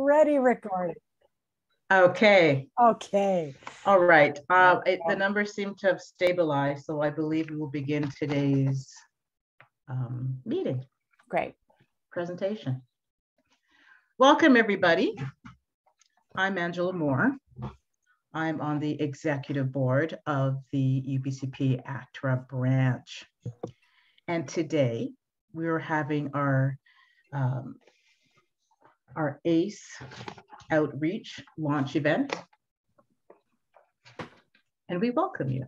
already recording. Okay. Okay. All right. The numbers seem to have stabilized, so I believe we will begin today's meeting. Great. Presentation. Welcome, everybody. I'm Angela Moore. I'm on the executive board of the UBCP ACTRA branch. And today we're having our ACE outreach launch event. And we welcome you.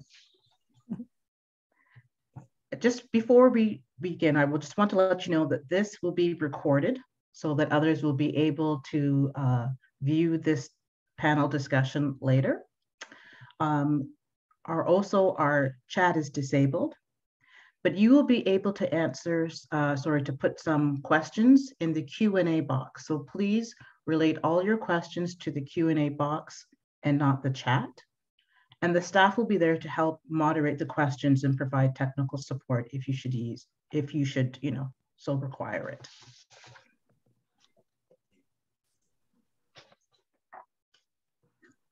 Just before we begin, I will just want to let you know that this will be recorded so that others will be able to view this panel discussion later. Our chat is disabled, but you will be able to answer, to put some questions in the Q&A box. So please relate all your questions to the Q&A box and not the chat. And the staff will be there to help moderate the questions and provide technical support if you should, so require it.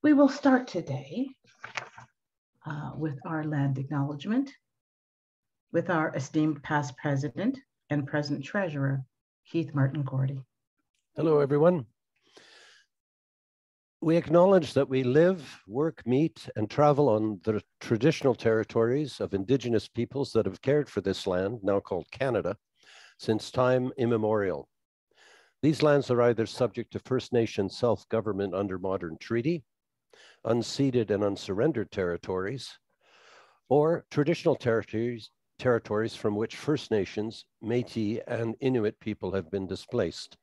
We will start today with our land acknowledgement with our esteemed past president and present treasurer, Keith Martin Gordy. Hello, everyone. We acknowledge that we live, work, meet, and travel on the traditional territories of Indigenous peoples that have cared for this land, now called Canada, since time immemorial. These lands are either subject to First Nation self-government under modern treaty, unceded and unsurrendered territories, or traditional territories from which First Nations, Métis, and Inuit people have been displaced.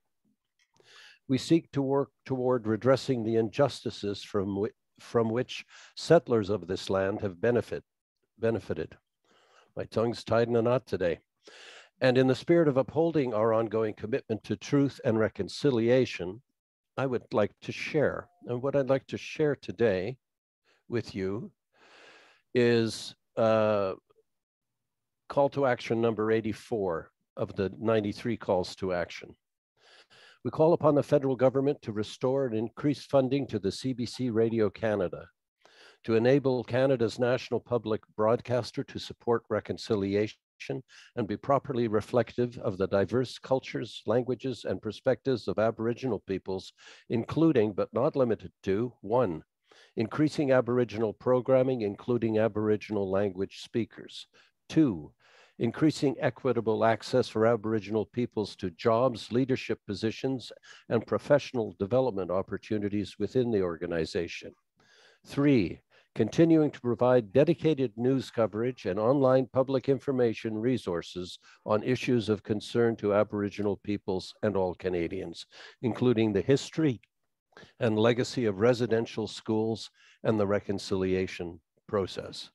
We seek to work toward redressing the injustices from which settlers of this land have benefited. My tongue's tied in a knot today. And in the spirit of upholding our ongoing commitment to truth and reconciliation, I would like to share. And what I'd like to share today with you is call to action number 84 of the 93 calls to action. We call upon the federal government to restore and increase funding to the CBC Radio Canada, to enable Canada's national public broadcaster to support reconciliation and be properly reflective of the diverse cultures, languages, and perspectives of Aboriginal peoples, including but not limited to, 1, increasing Aboriginal programming, including Aboriginal language speakers. 2, increasing equitable access for Aboriginal peoples to jobs, leadership positions, and professional development opportunities within the organization. 3, continuing to provide dedicated news coverage and online public information resources on issues of concern to Aboriginal peoples and all Canadians, including the history and legacy of residential schools and the reconciliation process.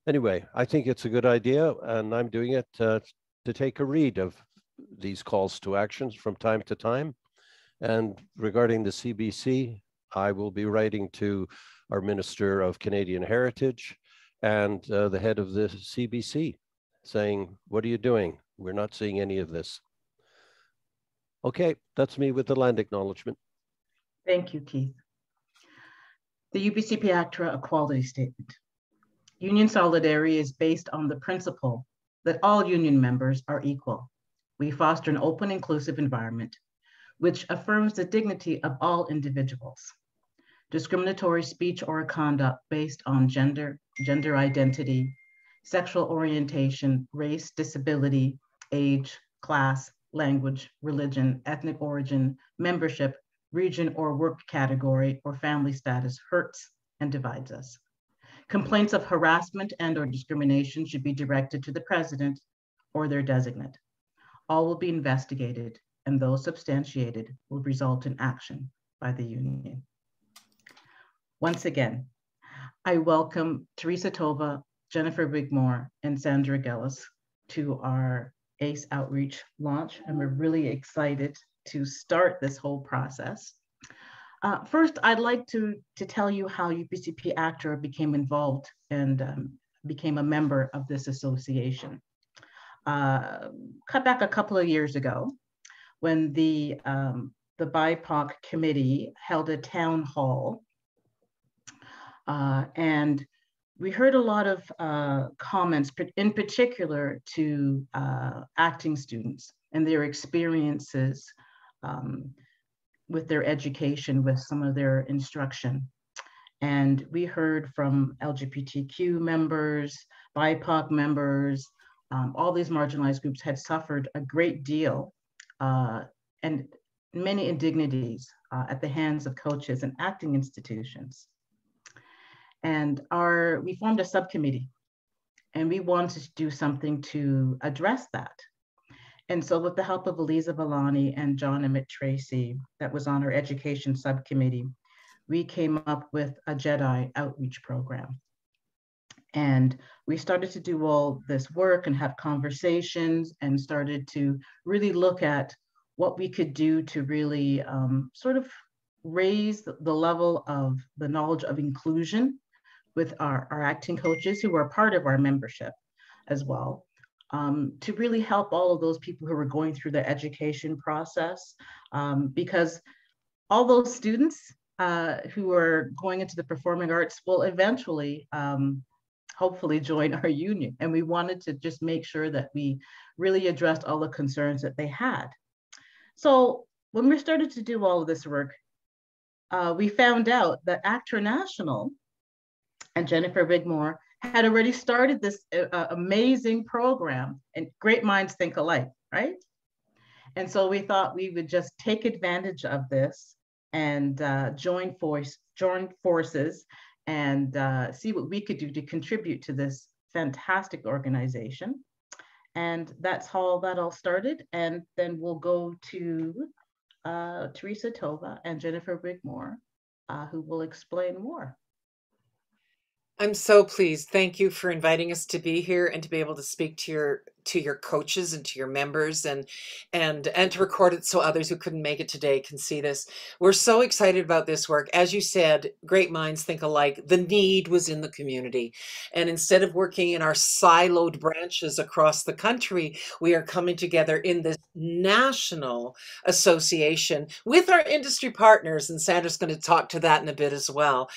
Anyway, I think it's a good idea, and I'm doing it to take a read of these calls to actions from time to time. And regarding the CBC, I will be writing to our Minister of Canadian Heritage and the head of the CBC saying, what are you doing? We're not seeing any of this. Okay, that's me with the land acknowledgement. Thank you, Keith. The UBCP ACTRA Equality Statement. Union solidarity is based on the principle that all union members are equal. We foster an open, inclusive environment which affirms the dignity of all individuals. Discriminatory speech or conduct based on gender identity, sexual orientation, race, disability, age, class, language, religion, ethnic origin, membership, region or work category, or family status hurts and divides us. Complaints of harassment and/or discrimination should be directed to the president or their designate. All will be investigated, and those substantiated will result in action by the union. Once again, I welcome Teresa Tova, Jennifer Wigmore, and Sandra Gellis to our ACE outreach launch, and we're really excited to start this whole process. First, I'd like to tell you how UBCP ACTRA became involved and became a member of this association. Cut back a couple of years ago, when the the BIPOC committee held a town hall, and we heard a lot of comments, in particular to acting students and their experiences with their education, with some of their instruction. And we heard from LGBTQ members, BIPOC members, all these marginalized groups had suffered a great deal and many indignities at the hands of coaches and acting institutions. And we formed a subcommittee, and we wanted to do something to address that. And so with the help of Eliza Villani and John Emmett Tracy, that was on our education subcommittee, we came up with a JEDI outreach program. And we started to do all this work and have conversations and started to really look at what we could do to really sort of raise the level of the knowledge of inclusion with our acting coaches who are part of our membership as well, to really help all of those people who are going through the education process, because all those students who are going into the performing arts will eventually hopefully join our union. And we wanted to just make sure that we really addressed all the concerns that they had. So when we started to do all of this work, we found out that ACTRA National and Jennifer Wigmore had already started this amazing program, and great minds think alike, right? And so we thought we would just take advantage of this and join forces and see what we could do to contribute to this fantastic organization. And that's how that all started. And then we'll go to Teresa Tova and Jennifer Wigmore, who will explain more. I'm so pleased. Thank you for inviting us to be here and to be able to speak to your coaches and to your members and to record it so others who couldn't make it today can see this. We're so excited about this work. As you said, great minds think alike. The need was in the community. And instead of working in our siloed branches across the country, we are coming together in this national association with our industry partners. And Sandra's going to talk to that in a bit as well.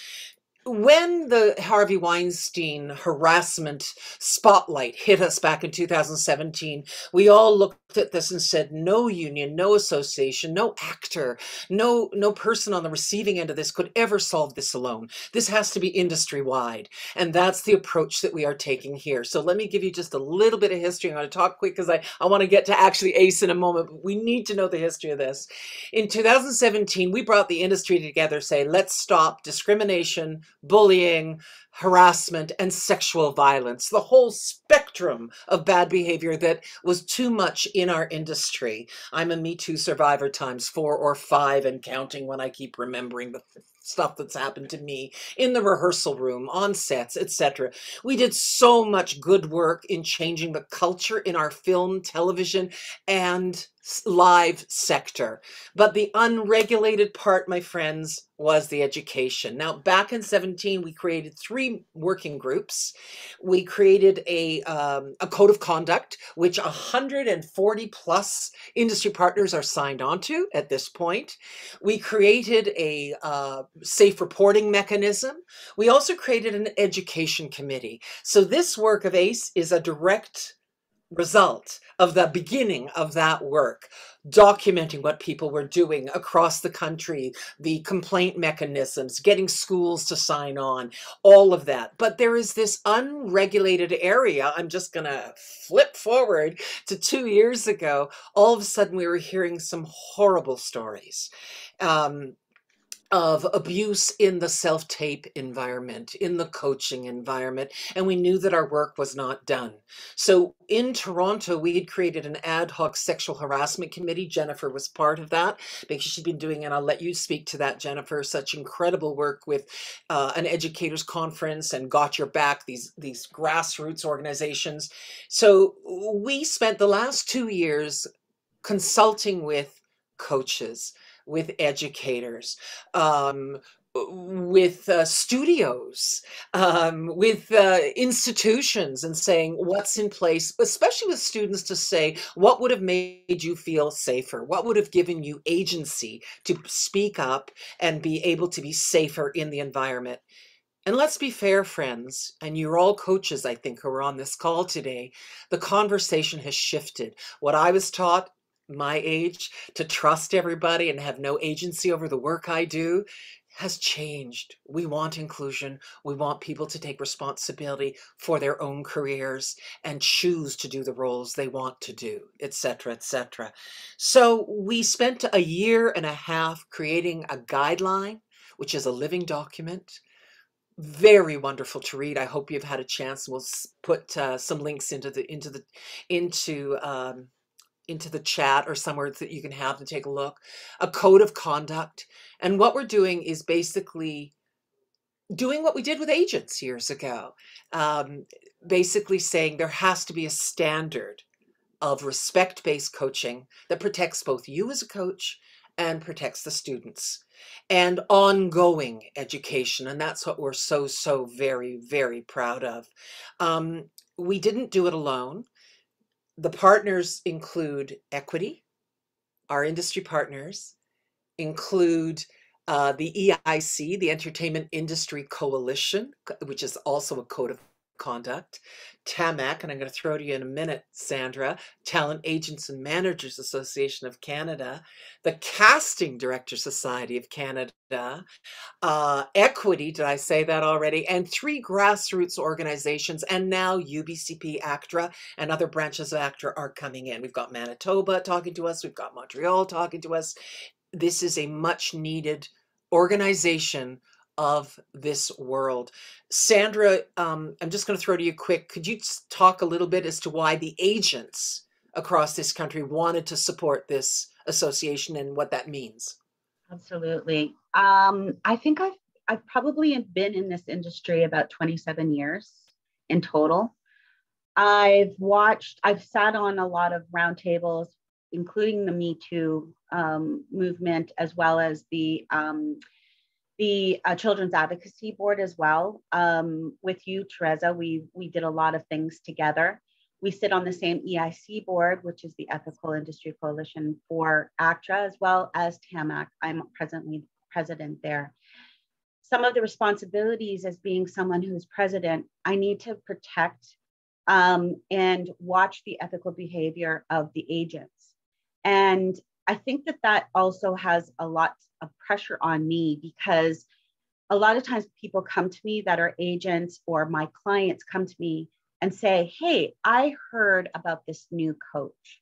When the Harvey Weinstein harassment spotlight hit us back in 2017, we all looked at this and said, no union, no association, no actor, no person on the receiving end of this could ever solve this alone. This has to be industry-wide. And that's the approach that we are taking here. So let me give you just a little bit of history. I'm going to talk quick because I want to get to actually ACE in a moment, but we need to know the history of this. In 2017, we brought the industry together, say, let's stop discrimination, bullying, harassment, and sexual violence, the whole spectrum of bad behavior that was too much in our industry. I'm a Me Too survivor times 4 or 5 and counting when I keep remembering the stuff that's happened to me in the rehearsal room, on sets, etc. We did so much good work in changing the culture in our film, television, and live sector. But the unregulated part, my friends, was the education. Now, back in 17, we created 3 working groups. We created a code of conduct, which 140 plus industry partners are signed onto at this point. We created a safe reporting mechanism. We also created an education committee. So this work of ACE is a direct result of the beginning of that work, documenting what people were doing across the country, the complaint mechanisms, getting schools to sign on, all of that. But there is this unregulated area. I'm just going to flip forward to 2 years ago. All of a sudden, we were hearing some horrible stories. Of abuse in the self-tape environment, in the coaching environment, and we knew that our work was not done. So in Toronto, we had created an ad hoc sexual harassment committee. Jennifer was part of that because she'd been doing, and I'll let you speak to that, Jennifer, such incredible work with an educators conference and Got Your Back, these grassroots organizations. So we spent the last 2 years consulting with coaches, with educators, studios, with institutions, and saying what's in place, especially with students, to say what would have made you feel safer, what would have given you agency to speak up and be able to be safer in the environment. And let's be fair, friends, and you're all coaches, I think, who are on this call today. The conversation has shifted. What I was taught, my age, to trust everybody and have no agency over the work I do, has changed. We want inclusion. We want people to take responsibility for their own careers and choose to do the roles they want to do, etc., etc. So we spent a year and a half creating a guideline, which is a living document. Very wonderful to read. I hope you've had a chance. We'll put some links into into the chat or somewhere that you can have to take a look. A code of conduct. And what we're doing is basically doing what we did with agents years ago. Basically saying there has to be a standard of respect-based coaching that protects both you as a coach and protects the students, and ongoing education. And that's what we're so, so very, very proud of. We didn't do it alone. The partners include Equity. Our industry partners include the EIC, the Entertainment Industry Coalition, which is also a code of conduct. TAMAC, and I'm going to throw to you in a minute, Sandra, Talent Agents and Managers Association of Canada, the Casting Director Society of Canada, Equity, did I say that already? And 3 grassroots organizations, and now UBCP, ACTRA, and other branches of ACTRA are coming in. We've got Manitoba talking to us. We've got Montreal talking to us. This is a much needed organization of this world. Sandra, I'm just going to throw to you quick. Could you talk a little bit as to why the agents across this country wanted to support this association and what that means? Absolutely. I think I've probably been in this industry about 27 years in total. I've sat on a lot of roundtables, including the Me Too movement, as well as the Children's Advocacy Board as well. With you, Teresa, we did a lot of things together. We sit on the same EIC board, which is the Ethical Industry Coalition for ACTRA, as well as TAMAC. I'm presently president there. Some of the responsibilities as being someone who's president, I need to protect and watch the ethical behavior of the agents. And I think that also has a lot of pressure on me, because a lot of times people come to me that are agents, or my clients come to me and say, hey, I heard about this new coach.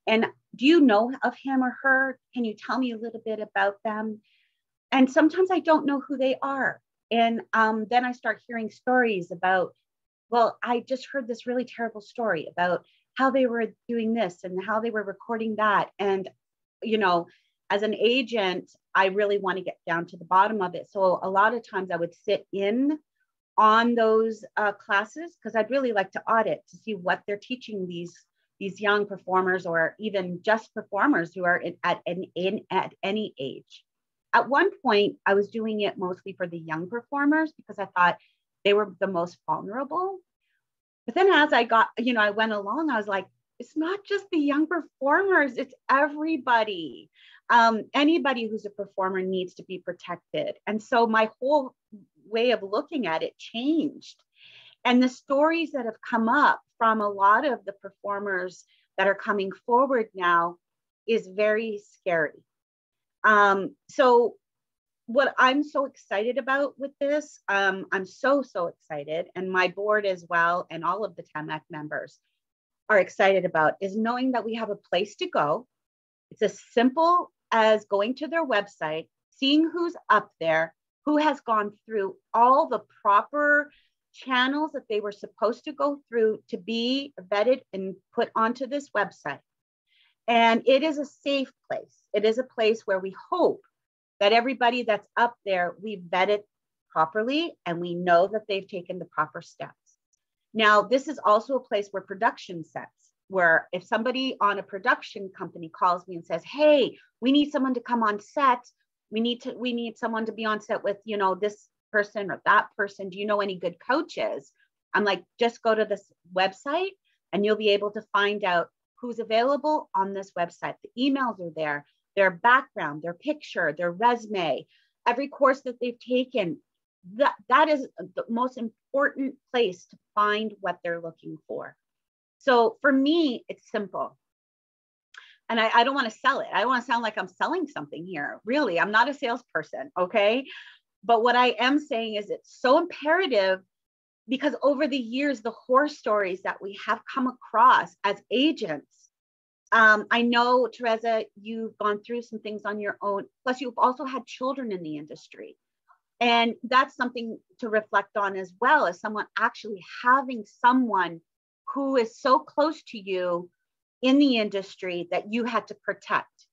And do you know of him or her? Can you tell me a little bit about them? And sometimes I don't know who they are. And then I start hearing stories about, well, I just heard this really terrible story about how they were doing this and how they were recording that. And, you know, as an agent, I really want to get down to the bottom of it. So a lot of times I would sit in on those classes, because I'd really like to audit to see what they're teaching these young performers, or even just performers who are at any age. At one point, I was doing it mostly for the young performers because I thought they were the most vulnerable. But then as I got, I went along, I was like, it's not just the young performers, it's everybody. Anybody who's a performer needs to be protected. And so my whole way of looking at it changed. And the stories that have come up from a lot of the performers that are coming forward now is very scary. So what I'm so excited about with this, I'm so excited, and my board as well, and all of the TAMAC members are excited about, is knowing that we have a place to go. It's as simple as going to their website, seeing who's up there, who has gone through all the proper channels that they were supposed to go through to be vetted and put onto this website. And it is a safe place. It is a place where we hope that everybody that's up there, we vet it properly and we know that they've taken the proper steps. Now, this is also a place where production sets, where if somebody on a production company calls me and says, hey, we need someone to come on set, we need someone to be on set with, you know, this person or that person. Do you know any good coaches? I'm like, just go to this website and you'll be able to find out who's available on this website. The emails are there, their background, their picture, their resume, every course that they've taken. That is the most important place to find what they're looking for. So for me, it's simple. And I don't want to sell it. I don't want to sound like I'm selling something here. Really, I'm not a salesperson, okay? But what I am saying is it's so imperative, because over the years, the horror stories that we have come across as agents, I know, Teresa, you've gone through some things on your own, plus you've also had children in the industry. And that's something to reflect on as well, as someone actually having someone who is so close to you in the industry that you had to protect.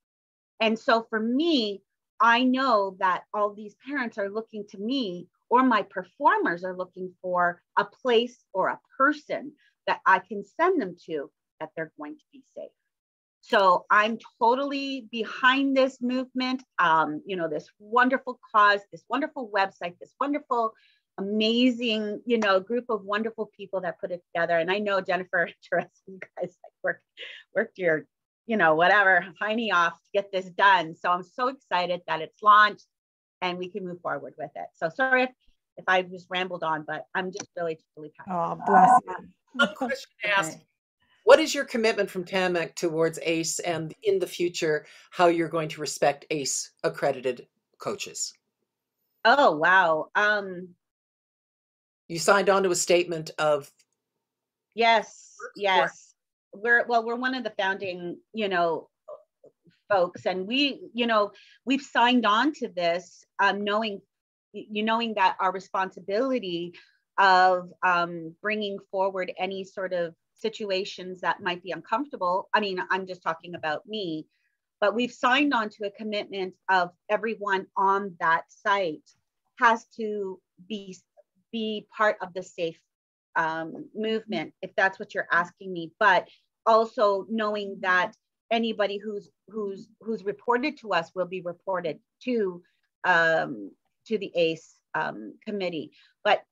And so for me, I know that all these parents are looking to me, or my performers are looking for a place or a person that I can send them to, that they're going to be safe. So I'm totally behind this movement, you know, this wonderful cause, this wonderful website, this wonderful, amazing, you know, group of wonderful people that put it together. And I know Jennifer, Teresa, you guys like worked your, you know, whatever, hiney off to get this done. So I'm so excited that it's launched and we can move forward with it. So sorry if I just rambled on, but I'm just really passionate. Oh, bless you. One question to ask. What is your commitment from TAMAC towards ACE, and in the future, how you're going to respect ACE accredited coaches? Oh, wow. You signed on to a statement of. Yes. We're one of the founding, you know, folks, and we, you know, we've signed on to this, knowing that our responsibility of bringing forward any sort of situations that might be uncomfortable. I mean, I'm just talking about me, but we've signed on to a commitment of everyone on that site has to be part of the safe movement, if that's what you're asking me. But also knowing that anybody who's reported to us will be reported to the ACE committee. But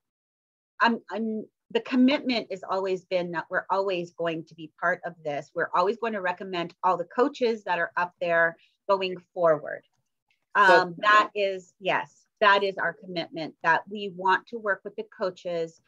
the commitment has always been that we're always going to be part of this. We're always going to recommend all the coaches that are up there going forward. That is our commitment, that we want to work with the coaches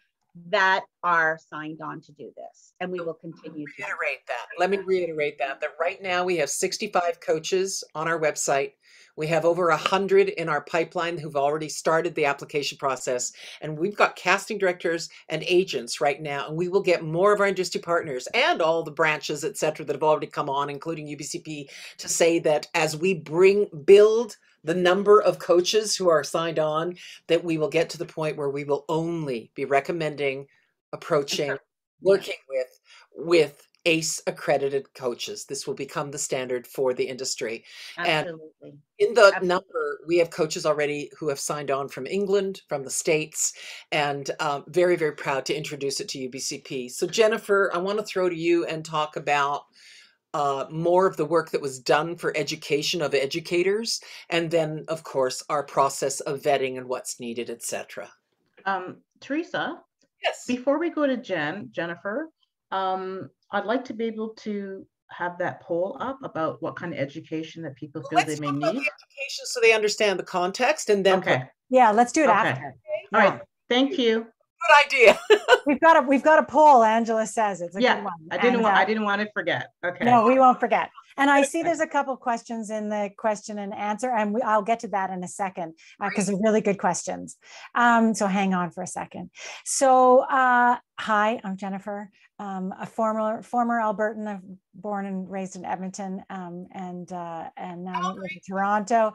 that are signed on to do this. And we will continue to reiterate that. Let me reiterate that right now we have 65 coaches on our website. We have over 100 in our pipeline who've already started the application process. And we've got casting directors and agents right now. And we will get more of our industry partners and all the branches, et cetera, that have already come on, including UBCP, to say that as we build the number of coaches who are signed on, that we will get to the point where we will only be recommending, approaching, working with ACE accredited coaches. This will become the standard for the industry. Absolutely. And in the number, we have coaches already who have signed on from England, from the States, and very, very proud to introduce it to UBCP. So Jennifer, I want to throw to you and talk about more of the work that was done for education of educators, and then, of course, our process of vetting and what's needed, et cetera. Teresa, yes. Before we go to Jennifer, I'd like to be able to have that poll up about what kind of education that people feel they may need. The education so they understand the context, and then yeah, let's do it after. All right, thank you. Good idea. we've got a poll. Angela says it's a good one. I didn't want to forget. Okay. No, we won't forget. And I see there's a couple questions in the question and answer, and I'll get to that in a second because they're really good questions. So hang on for a second. So hi, I'm Jennifer, a former Albertan. I've born and raised in Edmonton, and now I live in Toronto.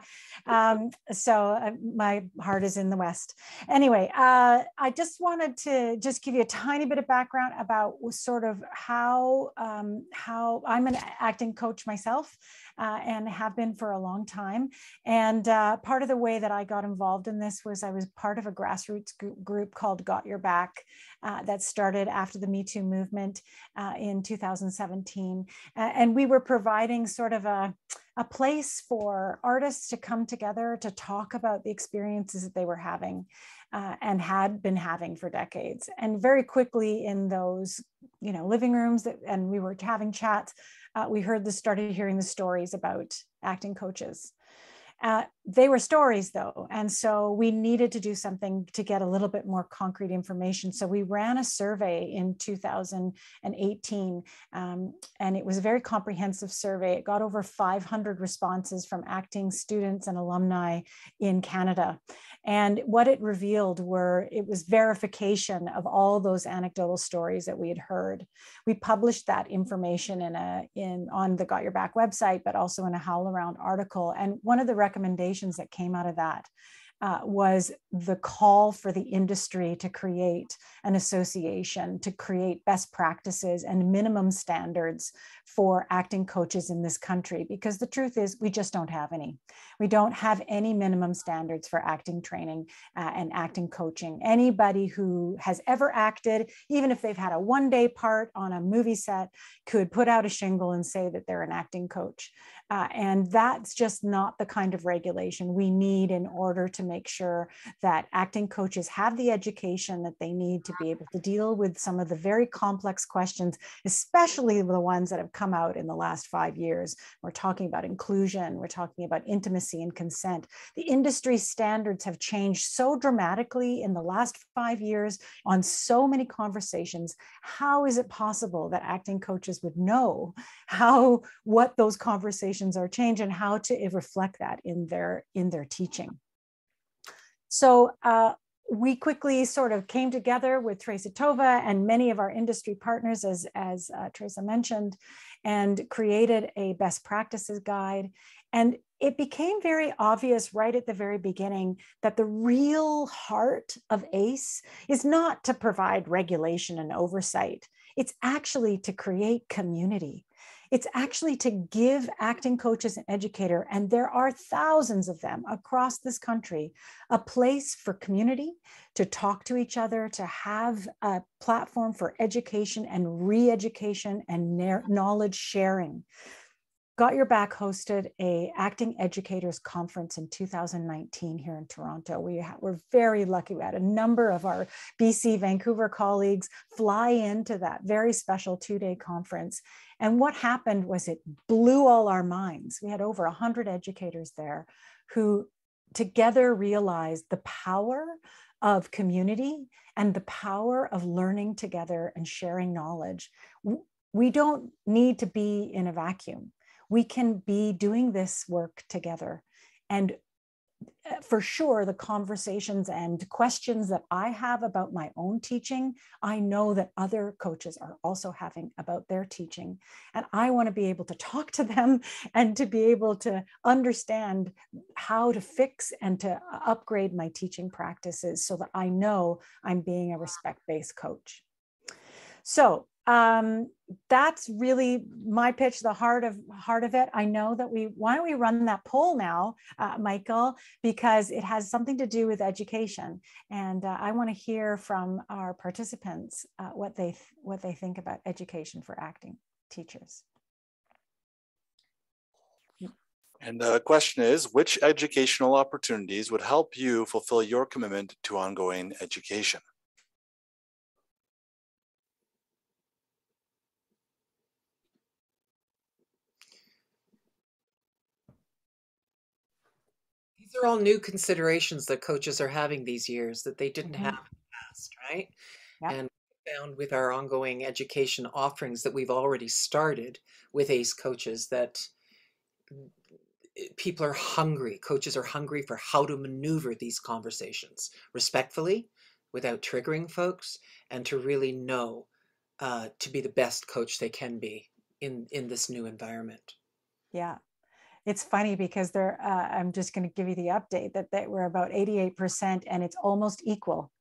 So my heart is in the West. Anyway, I just wanted to just give you a tiny bit of background about sort of how I'm an acting coach myself, and have been for a long time. And part of the way that I got involved in this was I was part of a grassroots group called Got Your Back that started after the Me Too movement in 2017. And we were providing sort of a place for artists to come together to talk about the experiences that they were having and had been having for decades. And very quickly in those, living rooms and we were having chats, we started hearing the stories about acting coaches. They were stories though. And so we needed to do something to get a little bit more concrete information. So we ran a survey in 2018 and it was a very comprehensive survey. It got over 500 responses from acting students and alumni in Canada. And what it revealed it was verification of all those anecdotal stories that we had heard. We published that information on the Got Your Back website, but also in a Howl Around article. And one of the recommendations that came out of that was the call for the industry to create an association, to create best practices and minimum standards for acting coaches in this country, because the truth is we just don't have any. We don't have any minimum standards for acting training and acting coaching. Anybody who has ever acted, even if they've had a one-day part on a movie set, could put out a shingle and say that they're an acting coach. And that's just not the kind of regulation we need in order to make sure that acting coaches have the education that they need to be able to deal with some of the very complex questions, especially the ones that have come out in the last 5 years. We're talking about inclusion, we're talking about intimacy and consent. The industry standards have changed so dramatically in the last 5 years on so many conversations. How is it possible that acting coaches would know what those conversations are changed and how to reflect that in their teaching? So we quickly sort of came together with Teresa Tova and many of our industry partners, as Teresa mentioned, and created a best practices guide. And it became very obvious right at the very beginning that the real heart of ACE is not to provide regulation and oversight. It's actually to create community. It's actually to give acting coaches and educators, and there are thousands of them across this country, a place for community, to talk to each other, to have a platform for education and re-education and knowledge sharing. Got Your Back hosted a acting educators conference in 2019 here in Toronto. We're very lucky. We had a number of our BC Vancouver colleagues fly into that very special 2-day conference. And what happened was it blew all our minds. We had over 100 educators there who together realized the power of community and the power of learning together and sharing knowledge. We don't need to be in a vacuum. We can be doing this work together. And for sure, the conversations and questions that I have about my own teaching, I know that other coaches are also having about their teaching. And I want to be able to talk to them and to be able to understand how to fix and to upgrade my teaching practices so that I know I'm being a respect-based coach. So that's really my pitch, the heart of it. I know that why don't we run that poll now, Michael, because it has something to do with education. And I want to hear from our participants what they think about education for acting teachers. And the question is, which educational opportunities would help you fulfill your commitment to ongoing education? These are all new considerations that coaches are having these years that they didn't have in the past, right? Yep. And we found with our ongoing education offerings that we've already started with ACE coaches that people are hungry, coaches are hungry for how to maneuver these conversations respectfully, without triggering folks, and to really know to be the best coach they can be in this new environment. Yeah. It's funny because I'm just going to give you the update that we're about 88% and it's almost equal,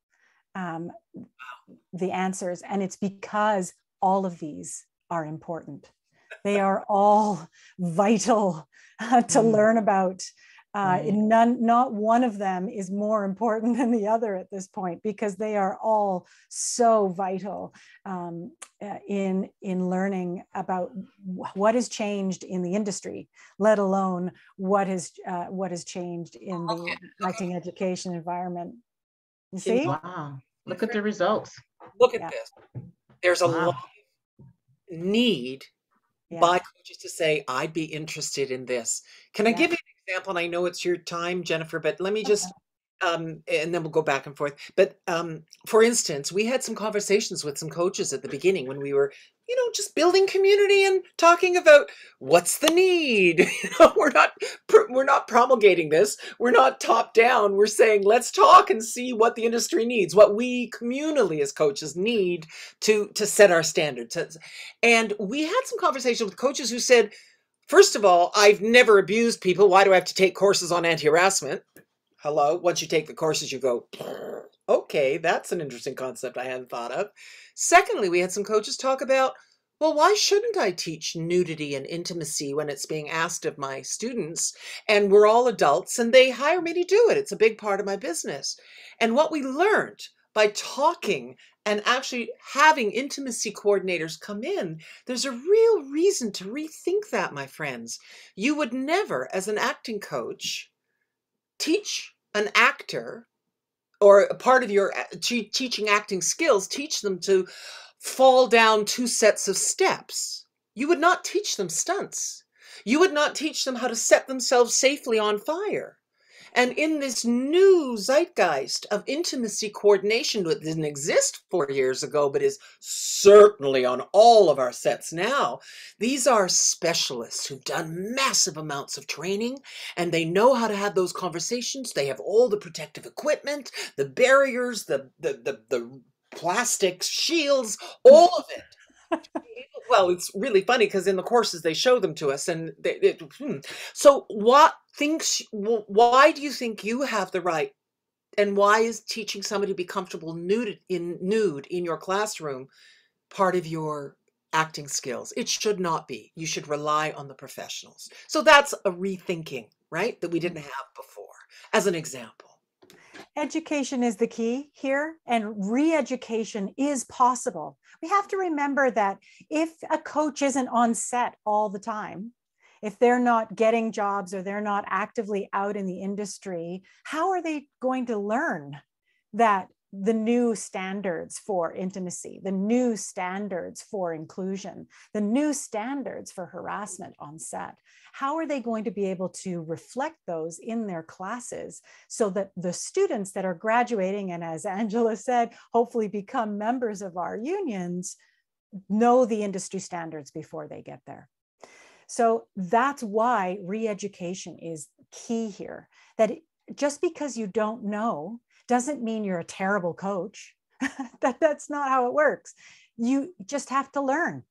the answers. And it's because all of these are important. They are all vital to learn about Not one of them is more important than the other at this point, because they are all so vital in learning about what has changed in the industry, let alone what has changed in the acting education environment. You see? Wow. Look at the results. Look at this. There's a lot of need by coaches to say, I'd be interested in this. Can I give you an example? And I know it's your time, Jennifer, but let me just, and then we'll go back and forth. But for instance, we had some conversations with some coaches at the beginning when we were, just building community and talking about what's the need. We're not promulgating this. We're not top down. We're saying, let's talk and see what the industry needs, what we communally as coaches need to set our standards. And we had some conversation with coaches who said, first of all, I've never abused people. Why do I have to take courses on anti-harassment? Hello. Once you take the courses, you go, okay, that's an interesting concept I hadn't thought of. Secondly, we had some coaches talk about, well, why shouldn't I teach nudity and intimacy when it's being asked of my students? And we're all adults and they hire me to do it. It's a big part of my business. And what we learned by talking and actually having intimacy coordinators come in, there's a real reason to rethink that, my friends. You would never, as an acting coach, teach an actor, or a part of your teaching acting skills, teach them to fall down 2 sets of steps. You would not teach them stunts. You would not teach them how to set themselves safely on fire. And in this new zeitgeist of intimacy coordination that didn't exist 4 years ago, but is certainly on all of our sets now, these are specialists who've done massive amounts of training, and they know how to have those conversations. They have all the protective equipment, the barriers, the plastic shields, all of it. Well, it's really funny because in the courses they show them to us, and so why do you think you have the right, and why is teaching somebody to be comfortable nude in your classroom part of your acting skills? It should not be. You should rely on the professionals. So that's a rethinking, right, that we didn't have before, as an example. Education is the key here, and re-education is possible. We have to remember that if a coach isn't on set all the time, if they're not getting jobs or they're not actively out in the industry, how are they going to learn that the new standards for intimacy, the new standards for inclusion, the new standards for harassment on set? How are they going to be able to reflect those in their classes so that the students that are graduating, and as Angela said, hopefully become members of our unions, know the industry standards before they get there? So that's why re-education is key here. That just because you don't know doesn't mean you're a terrible coach. That's not how it works. You just have to learn,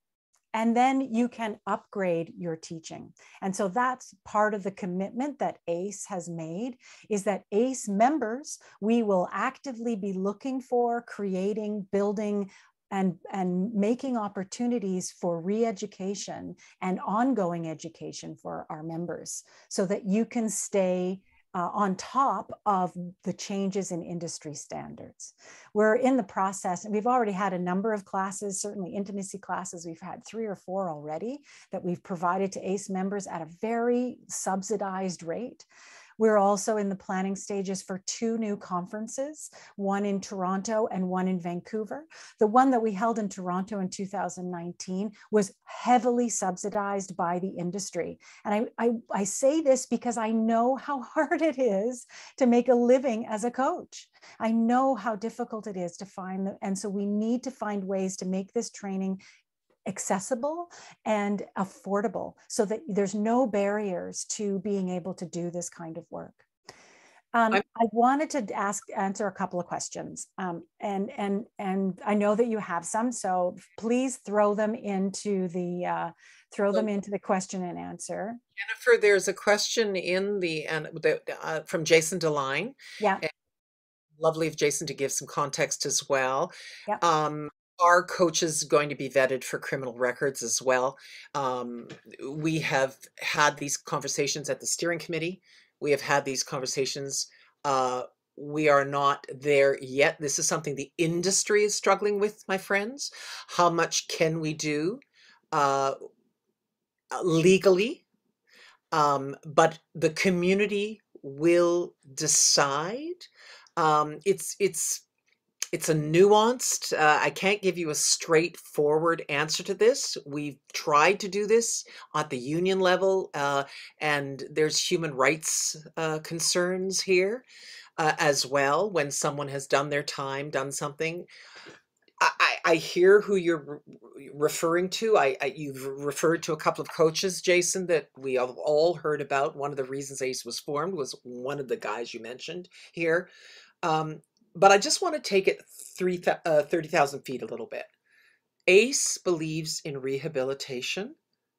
and then you can upgrade your teaching. And so that's part of the commitment that ACE has made, is that ACE members, we will actively be looking for, creating, building, and making opportunities for re-education and ongoing education for our members, so that you can stay on top of the changes in industry standards. We're in the process, and we've already had a number of classes, certainly intimacy classes. We've had 3 or 4 already that we've provided to ACE members at a very subsidized rate. We're also in the planning stages for 2 new conferences, one in Toronto and one in Vancouver. The one that we held in Toronto in 2019 was heavily subsidized by the industry. And I say this because I know how hard it is to make a living as a coach. I know how difficult it is to find, and so we need to find ways to make this training accessible and affordable, so that there's no barriers to being able to do this kind of work. I wanted to answer a couple of questions, and I know that you have some, so please throw them into the question and answer. Jennifer, there's a question in from Jason DeLine. Yeah. And lovely of Jason to give some context as well. Yeah. Are coaches going to be vetted for criminal records as well? We have had these conversations at the steering committee We have had these conversations. We are not there yet. This is something the industry is struggling with, my friends. How much can we do legally? But the community will decide. It's a nuanced, I can't give you a straightforward answer to this. We've tried to do this at the union level, and there's human rights concerns here as well. When someone has done their time, done something, I hear who you're referring to. You've referred to a couple of coaches, Jason, that we have all heard about. One of the reasons ACE was formed was one of the guys you mentioned here. But I just want to take it 30,000 feet a little bit. ACE believes in rehabilitation.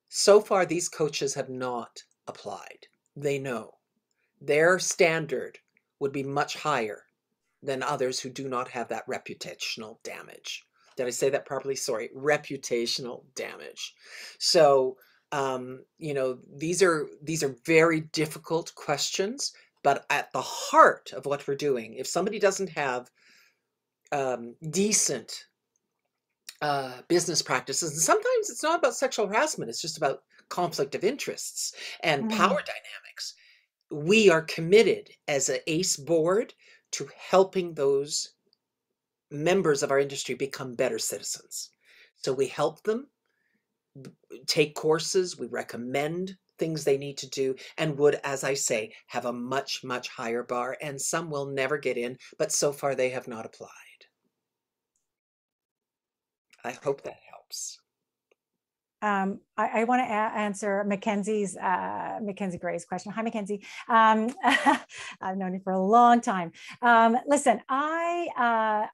So far, these coaches have not applied. They know their standard would be much higher than others who do not have that reputational damage. Did I say that properly? Sorry, reputational damage. So, you know, these are very difficult questions, but at the heart of what we're doing, if somebody doesn't have decent business practices, and sometimes it's not about sexual harassment, it's just about conflict of interests and power dynamics. We are committed as an ACE board to helping those members of our industry become better citizens. So we help them take courses, we recommend things they need to do, and would, as I say, have a much, much higher bar. And some will never get in, but so far they have not applied. I hope that helps. I want to answer Mackenzie Gray's question. Hi, Mackenzie. I've known you for a long time. Listen, I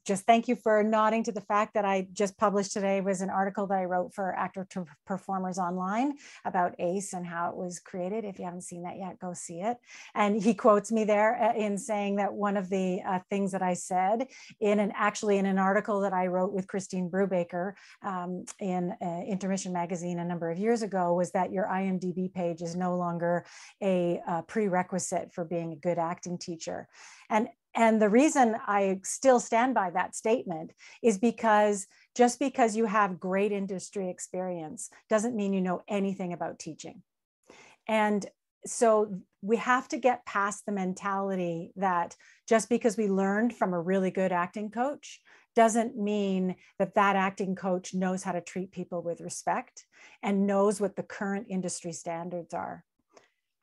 just thank you for nodding to the fact that I just published today was an article that I wrote for ACTRA Performers Online about ACE and how it was created. If you haven't seen that yet, go see it. And he quotes me there in saying that one of the things that I said in an article that I wrote with Christine Brubaker in Intermission magazine a number of years ago was that your IMDb page is no longer a prerequisite for being a good acting teacher. And the reason I still stand by that statement is because just because you have great industry experience doesn't mean you know anything about teaching. And so we have to get past the mentality that just because we learned from a really good acting coach doesn't mean that that acting coach knows how to treat people with respect and knows what the current industry standards are.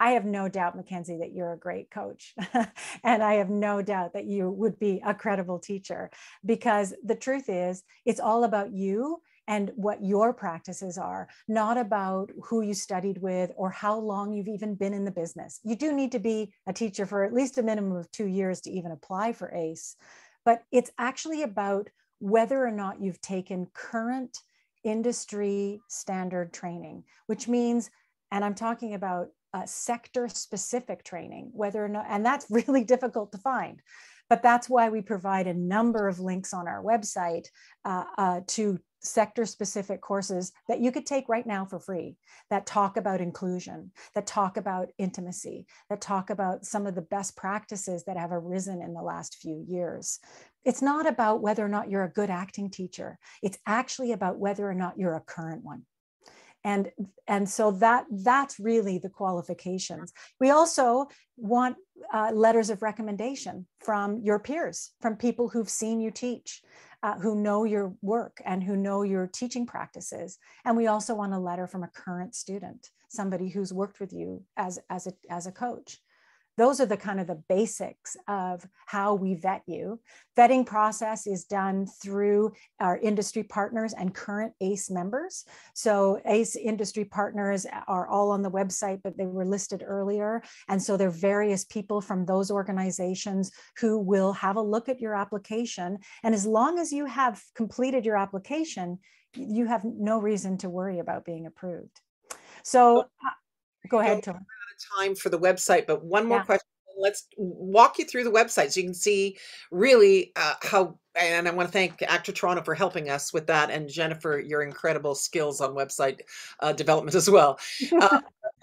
I have no doubt, Mackenzie, that you're a great coach. And I have no doubt that you would be a credible teacher, because the truth is, it's all about you and what your practices are, not about who you studied with or how long you've even been in the business. You do need to be a teacher for at least a minimum of 2 years to even apply for ACE. But it's actually about whether or not you've taken current industry standard training, which means, and I'm talking about sector specific training, whether or not, and that's really difficult to find. But that's why we provide a number of links on our website to sector-specific courses that you could take right now for free, that talk about inclusion, that talk about intimacy, that talk about some of the best practices that have arisen in the last few years. It's not about whether or not you're a good acting teacher. It's actually about whether or not you're a current one. And so that's really the qualifications. We also want letters of recommendation from your peers, from people who've seen you teach, who know your work and who know your teaching practices. And we also want a letter from a current student, somebody who's worked with you as a coach. Those are the kind of the basics of how we vet you. Vetting process is done through our industry partners and current ACE members. So ACE industry partners are all on the website, but they were listed earlier. And so there are various people from those organizations who will have a look at your application. And as long as you have completed your application, you have no reason to worry about being approved. So go ahead, Tom. Time for the website, but one more question. Let's walk you through the website so you can see really how, and I want to thank ACTRA Toronto for helping us with that, and Jennifer, your incredible skills on website development as well.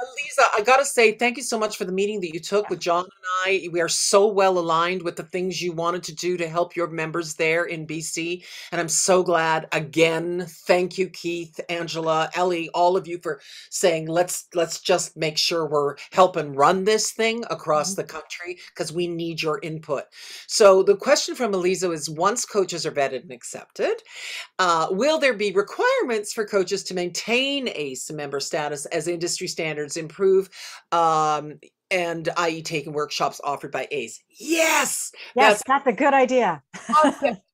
Lisa, I got to say, thank you so much for the meeting that you took with John and I. We are so well aligned with the things you wanted to do to help your members there in BC. And I'm so glad. Again, thank you, Keith, Angela, Ellie, all of you for saying, let's just make sure we're helping run this thing across the country because we need your input. So the question from Eliza is, once coaches are vetted and accepted, will there be requirements for coaches to maintain ACE member status as industry standards improve, and i.e. taking workshops offered by ACE? Yes, Yes, that's a good idea.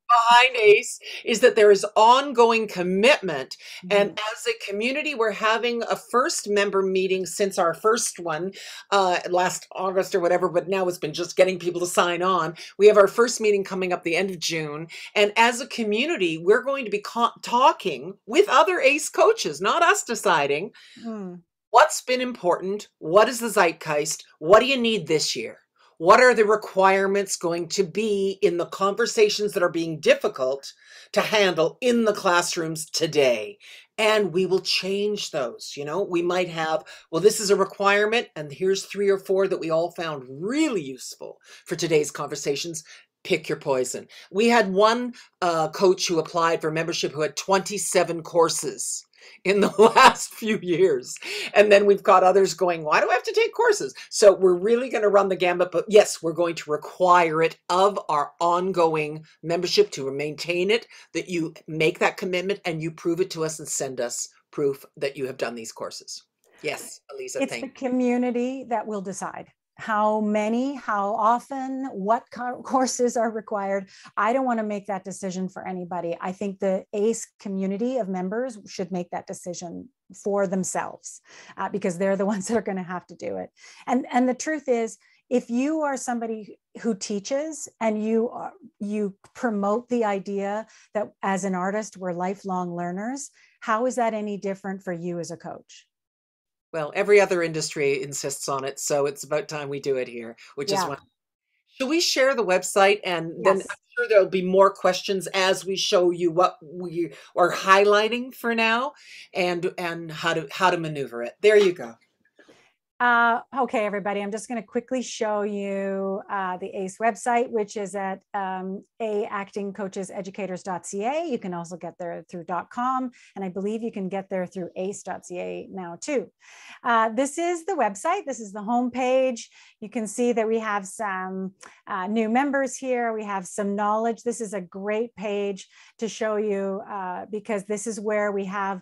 behind ACE is that there is ongoing commitment. And as a community, we're having a first member meeting since our first one last August or whatever, but now it's been just getting people to sign on. We have our first meeting coming up the end of June. And as a community, we're going to be talking with other ACE coaches, not us deciding what's been important, what is the zeitgeist, what do you need this year? What are the requirements going to be in the conversations that are being difficult to handle in the classrooms today? And we will change those. You know, we might have, well, this is a requirement, and here's 3 or 4 that we all found really useful for today's conversations. Pick your poison. We had one coach who applied for membership who had 27 courses in the last few years. And then we've got others going, why do I have to take courses? So we're really going to run the gambit, but yes, we're going to require it of our ongoing membership to maintain it, that you make that commitment and you prove it to us and send us proof that you have done these courses. Yes, Elisa, it's the community that will decide how many, how often, what courses are required. I don't want to make that decision for anybody. I think the ACE community of members should make that decision for themselves because they're the ones that are going to have to do it. And the truth is, if you are somebody who teaches and you promote the idea that as an artist, we're lifelong learners, how is that any different for you as a coach? Well, every other industry insists on it, so it's about time we do it here, which is why. Should we share the website? And then I'm sure there'll be more questions as we show you what we are highlighting for now and how to maneuver it. There you go. Okay, everybody, I'm just going to quickly show you the ACE website, which is at actingcoacheseducators.ca. You can also get there through .com, and I believe you can get there through ace.ca now too. This is the website. This is the homepage. You can see that we have some new members here. We have some knowledge. This is a great page to show you because this is where we have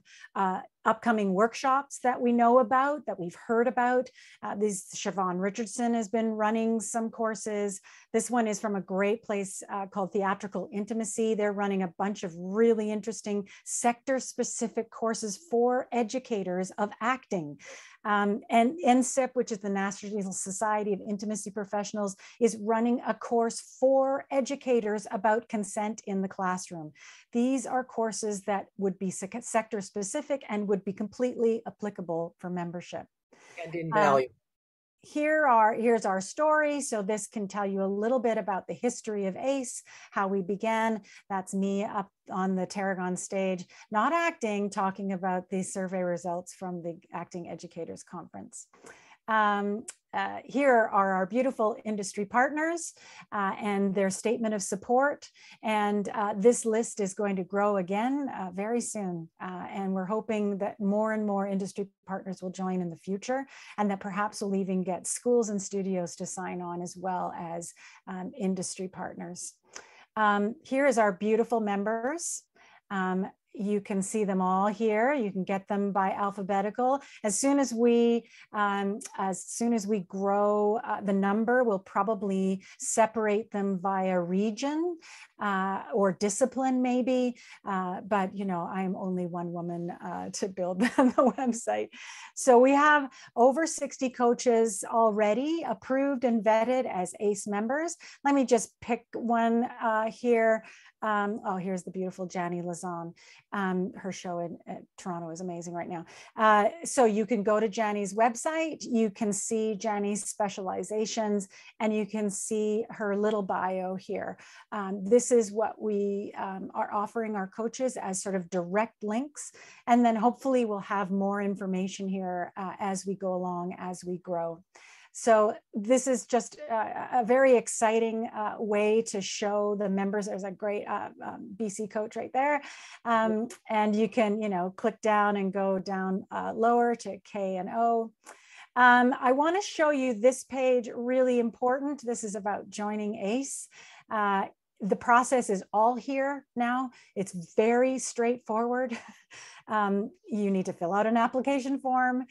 upcoming workshops that we know about, that we've heard about. Siobhan Richardson has been running some courses. This one is from a great place called Theatrical Intimacy. They're running a bunch of really interesting sector-specific courses for educators of acting. And NSIP, which is the National Society of Intimacy Professionals, is running a course for educators about consent in the classroom. These are courses that would be sector specific and would be completely applicable for membership. And invaluable. Here's our story. So this can tell you a little bit about the history of ACE, how we began. That's me up on the Tarragon stage, not acting, talking about the survey results from the Acting Educators Conference. Here are our beautiful industry partners and their statement of support. And this list is going to grow again very soon. And we're hoping that more and more industry partners will join in the future, and that perhaps we'll even get schools and studios to sign on as well as industry partners. Here is our beautiful members. You can see them all here. You can get them by alphabetical. As soon as we grow the number, we'll probably separate them via region or discipline, maybe. But you know, I'm only one woman to build the website. So we have over 60 coaches already approved and vetted as ACE members. Let me just pick one here. Oh, here's the beautiful Jani Lazan. Her show in Toronto is amazing right now. So you can go to Jani's website, you can see Jani's specializations, and you can see her little bio here. This is what we are offering our coaches as sort of direct links. And then hopefully we'll have more information here as we go along, as we grow. So this is just a very exciting way to show the members. There's a great BC coach right there. And you can, you know, click down and go down lower to K and O. I want to show you this page, really important. This is about joining ACE. The process is all here now. It's very straightforward. You need to fill out an application form.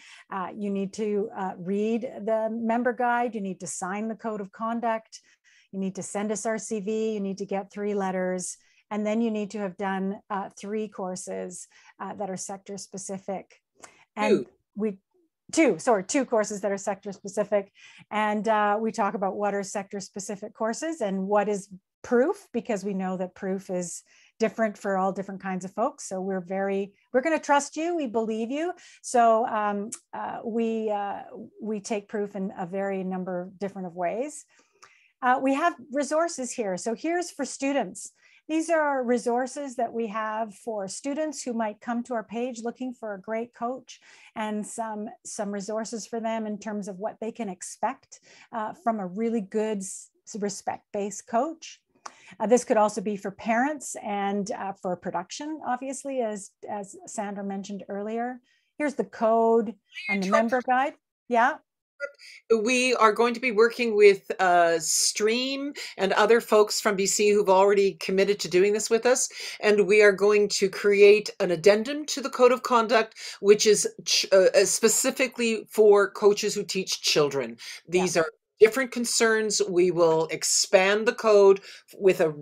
You need to read the member guide. You need to sign the code of conduct. You need to send us our CV. You need to get 3 letters. And then you need to have done 3 courses that are sector specific. And two courses that are sector specific. And we talk about what are sector specific courses and what is proof, because we know that proof is different for all different kinds of folks. So we're going to trust you. We believe you. So we take proof in a very number of different ways. We have resources here. So here's for students. These are resources that we have for students who might come to our page looking for a great coach, and some resources for them in terms of what they can expect from a really good respect-based coach. This could also be for parents and for production, obviously, as Sandra mentioned earlier. Here's the code and the member guide. Yeah. We are going to be working with Stream and other folks from BC who've already committed to doing this with us. And we are going to create an addendum to the Code of Conduct, which is specifically for coaches who teach children. These are different concerns. We will expand the code with a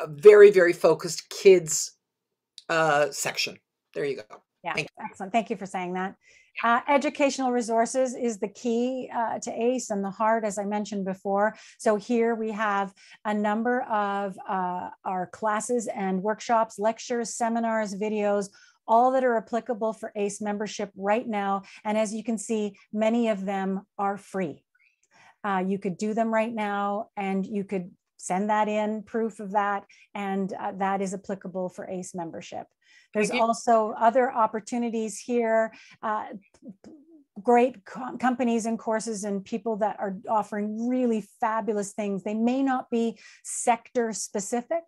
very, very focused kids section. There you go. Yeah, excellent. Thank you for saying that. Educational resources is the key to ACE and the heart, as I mentioned before. So here we have a number of our classes and workshops, lectures, seminars, videos, all that are applicable for ACE membership right now. And as you can see, many of them are free. You could do them right now, and you could send that in, proof of that, and that is applicable for ACE membership. There's also other opportunities here, great companies and courses and people that are offering really fabulous things. They may not be sector specific,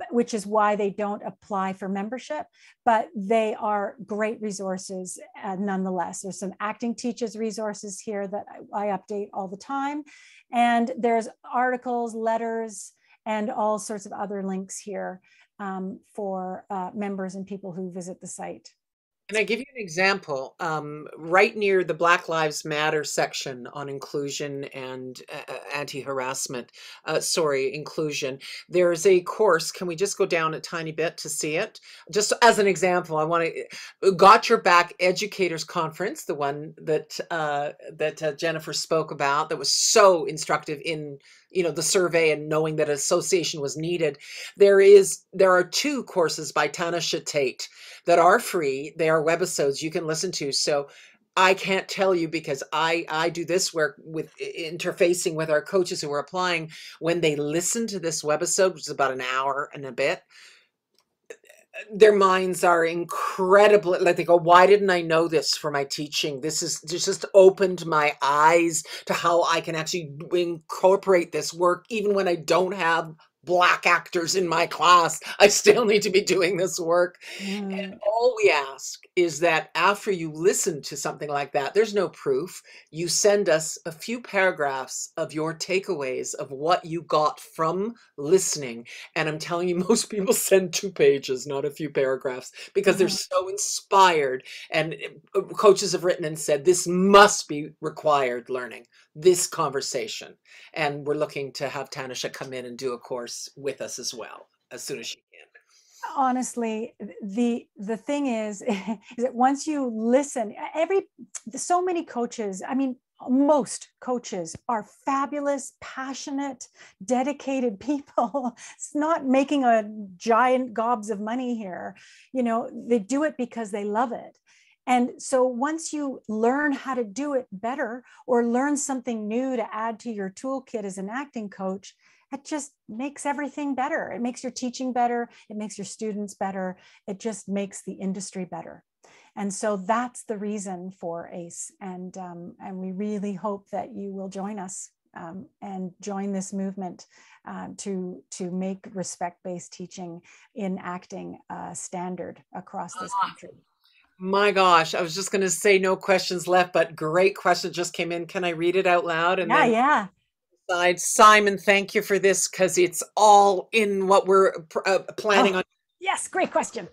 which is why they don't apply for membership, but they are great resources nonetheless. There's some acting teaches resources here that I update all the time. And there's articles, letters, and all sorts of other links here for members and people who visit the site. And I give you an example, right near the Black Lives Matter section on inclusion and anti-harassment, inclusion, there's a course. Can we just go down a tiny bit to see it? Just as an example, I want to, Got Your Back Educators Conference, the one that, that Jennifer spoke about, that was so instructive in, you know, the survey and knowing that association was needed. There are 2 courses by Tanisha Tate that are free. They are webisodes you can listen to. So I can't tell you, because I do this work with interfacing with our coaches who are applying. When they listen to this webisode, which is about an hour and a bit, their minds are incredible. Like, they go, why didn't I know this for my teaching? This just opened my eyes to how I can actually incorporate this work. Even when I don't have Black actors in my class, I still need to be doing this work. And all we ask is that after you listen to something like that, there's no proof. You send us a few paragraphs of your takeaways of what you got from listening. And I'm telling you, most people send 2 pages, not a few paragraphs, because they're so inspired. And coaches have written and said, this must be required learning, this conversation. And we're looking to have Tanisha come in and do a course with us as well, as soon as she can. Honestly, the thing is that once you listen, so many coaches, I mean, most coaches are fabulous, passionate, dedicated people. It's not making a giant gobs of money here. You know, they do it because they love it. And so once you learn how to do it better or learn something new to add to your toolkit as an acting coach, it just makes everything better. It makes your teaching better. It makes your students better. It just makes the industry better. And so that's the reason for ACE. And we really hope that you will join us and join this movement to make respect-based teaching in acting standard across this country. My gosh, I was just going to say no questions left, but great question just came in. Can I read it out loud? And Yeah. Simon, thank you for this, because it's all in what we're planning on. Yes, great question.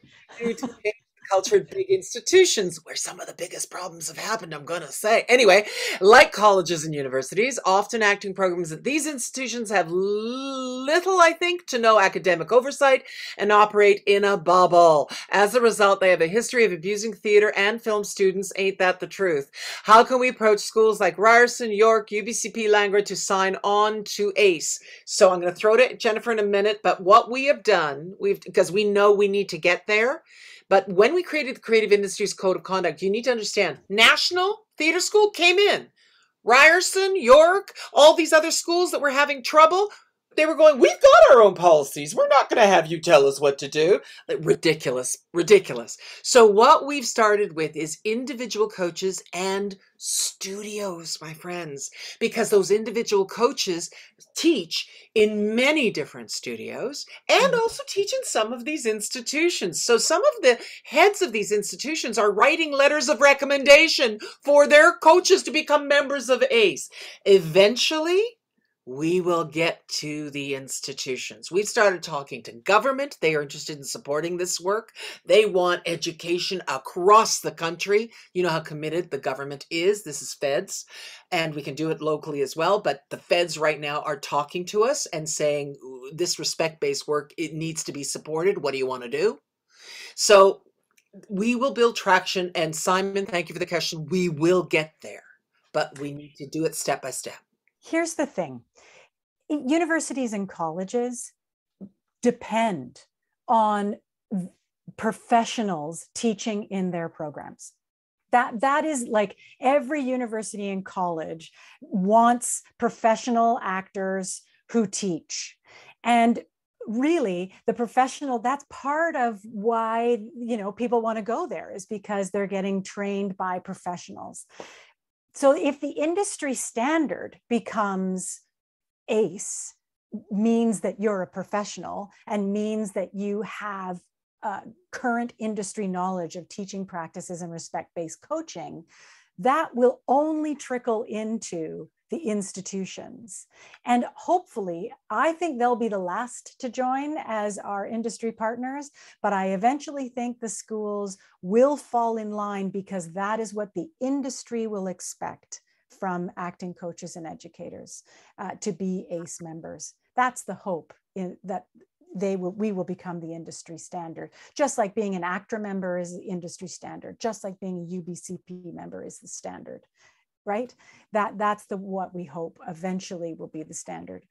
Culture in big institutions where some of the biggest problems have happened, I'm going to say. Anyway, like colleges and universities, often acting programs at these institutions have little, I think, to no academic oversight and operate in a bubble. As a result, they have a history of abusing theater and film students. Ain't that the truth? How can we approach schools like Ryerson, York, UBCP, Langford to sign on to ACE? So I'm going to throw to Jennifer in a minute, but what we have done, because we know we need to get there. But when we created the Creative Industries Code of Conduct, you need to understand, National Theatre School came in. Ryerson, York, all these other schools that were having trouble, they were going, we've got our own policies. We're not going to have you tell us what to do. Ridiculous, ridiculous. So what we've started with is individual coaches and studios, my friends, because those individual coaches teach in many different studios and also teach in some of these institutions. So some of the heads of these institutions are writing letters of recommendation for their coaches to become members of ACE. Eventually, we will get to the institutions. We've started talking to government. They are interested in supporting this work. They want education across the country. You know how committed the government is. This is feds, and we can do it locally as well. But the feds right now are talking to us and saying, this respect-based work, it needs to be supported. What do you want to do? So we will build traction. And Simon, thank you for the question. We will get there, but we need to do it step by step. Here's the thing. Universities and colleges depend on professionals teaching in their programs. That is like every university and college wants professional actors who teach. And really the professional, that's part of why, you know, people want to go there, is because they're getting trained by professionals. So if the industry standard becomes ACE, means that you're a professional and means that you have current industry knowledge of teaching practices and respect-based coaching, that will only trickle into the institutions. And hopefully, I think they'll be the last to join as our industry partners, but I eventually think the schools will fall in line, because that is what the industry will expect from acting coaches and educators, to be ACE members. That's the hope, that we will become the industry standard, just like being an ACTRA member is the industry standard, just like being a UBCP member is the standard, right? That's what we hope eventually will be the standard.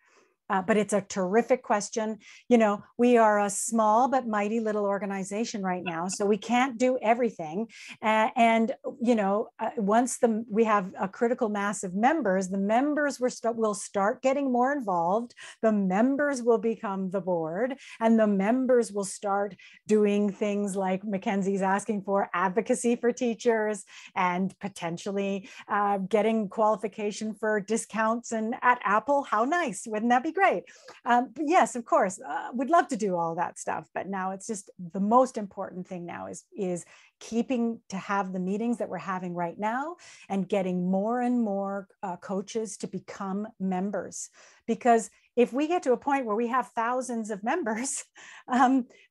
But it's a terrific question. You know, we are a small but mighty little organization right now, so we can't do everything. And you know, once we have a critical mass of members, the members will start getting more involved. The members will become the board, and the members will start doing things like Mackenzie's asking for, advocacy for teachers, and potentially getting qualification for discounts and at Apple. How nice! Wouldn't that be great? Yes, of course, we'd love to do all that stuff, but now it's just the most important thing now is keeping to have the meetings that we're having right now and getting more and more coaches to become members. Because if we get to a point where we have thousands of members,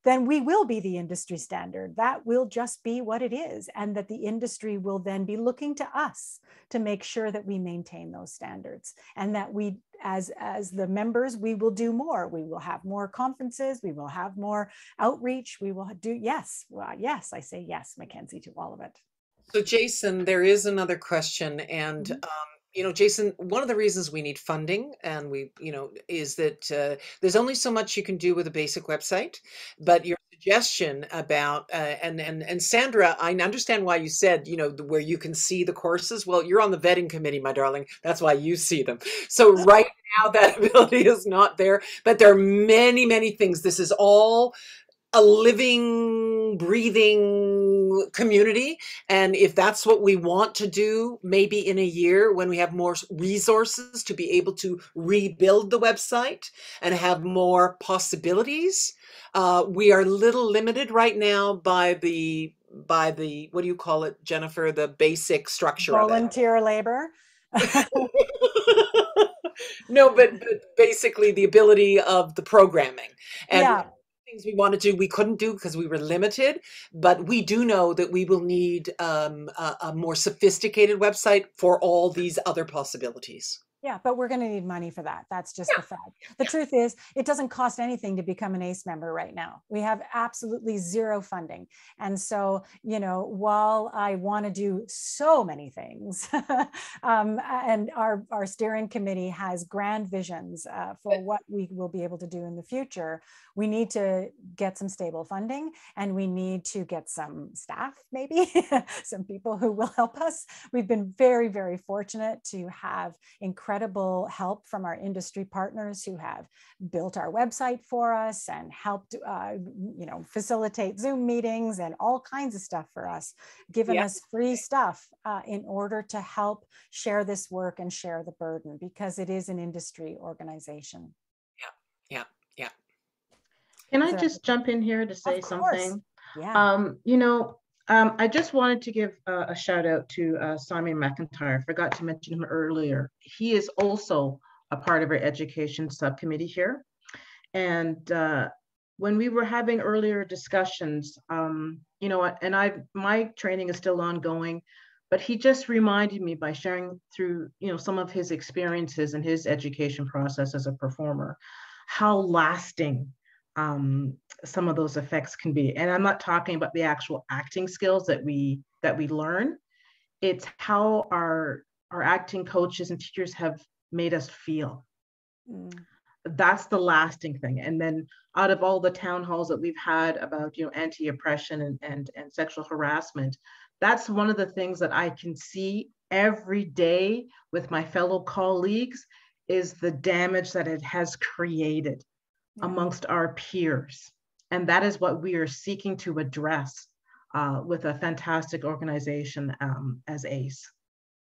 then we will be the industry standard. That will just be what it is. And that the industry will then be looking to us to make sure that we maintain those standards, and that we, as the members, we will do more. We will have more conferences. We will have more outreach. We will do, yes, well, yes, I say yes, Mackenzie, to all of it. So Jason, there is another question, and You know, Jason, one of the reasons we need funding, and is that there's only so much you can do with a basic website. But your suggestion about and Sandra, I understand why you said, where you can see the courses. Well, you're on the vetting committee, my darling. That's why you see them. So right now, that ability is not there. But there are many, many things. This is all a living, breathing community. And if that's what we want to do, maybe in a year when we have more resources to be able to rebuild the website and have more possibilities, we are a little limited right now by the what do you call it, Jennifer? The basic structure of it. Volunteer labor. No, but basically the ability of the programming. And Yeah. things we wanted to do, we couldn't do because we were limited, but we do know that we will need a more sophisticated website for all these other possibilities. Yeah, but we're going to need money for that. That's just the fact. The truth is, it doesn't cost anything to become an ACE member right now. We have absolutely zero funding. And so, while I want to do so many things, and our steering committee has grand visions for what we will be able to do in the future, we need to get some stable funding, and we need to get some staff, maybe, some people who will help us. We've been very, very fortunate to have incredible help from our industry partners who have built our website for us and helped, facilitate Zoom meetings and all kinds of stuff for us, given us free stuff in order to help share this work and share the burden, because it is an industry organization. Yeah. Can I just jump in here to say something? Yeah. I just wanted to give a shout out to Simon McIntyre. I forgot to mention him earlier. He is also a part of our education subcommittee here. And when we were having earlier discussions, my training is still ongoing, but he just reminded me by sharing through, some of his experiences and his education process as a performer, how lasting some of those effects can be. And I'm not talking about the actual acting skills that we learn. It's how our acting coaches and teachers have made us feel. That's the lasting thing. And then out of all the town halls that we've had about anti-oppression and sexual harassment, that's one of the things that I can see every day with my fellow colleagues, is the damage that it has created amongst our peers. And that is what we are seeking to address with a fantastic organization as ACE,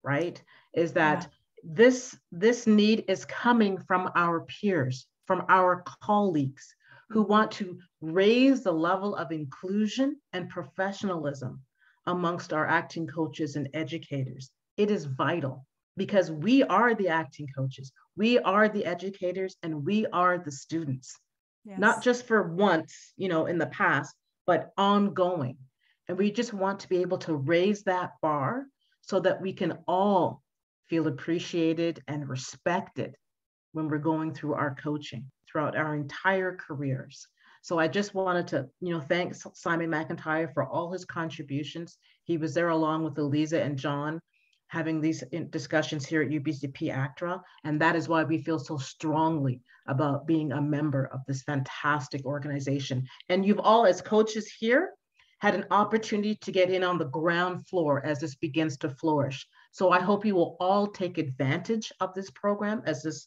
right? Is that this need is coming from our peers, from our colleagues who want to raise the level of inclusion and professionalism amongst our acting coaches and educators. It is vital, because we are the acting coaches, we are the educators, and we are the students. Not just for once, in the past, but ongoing. And we just want to be able to raise that bar so that we can all feel appreciated and respected when we're going through our coaching throughout our entire careers. So I just wanted to, thank Simon McIntyre for all his contributions. He was there along with Eliza and John, having these discussions here at UBCP ACTRA. And that is why we feel so strongly about being a member of this fantastic organization. And you've all, as coaches here, had an opportunity to get in on the ground floor as this begins to flourish. So I hope you will all take advantage of this program as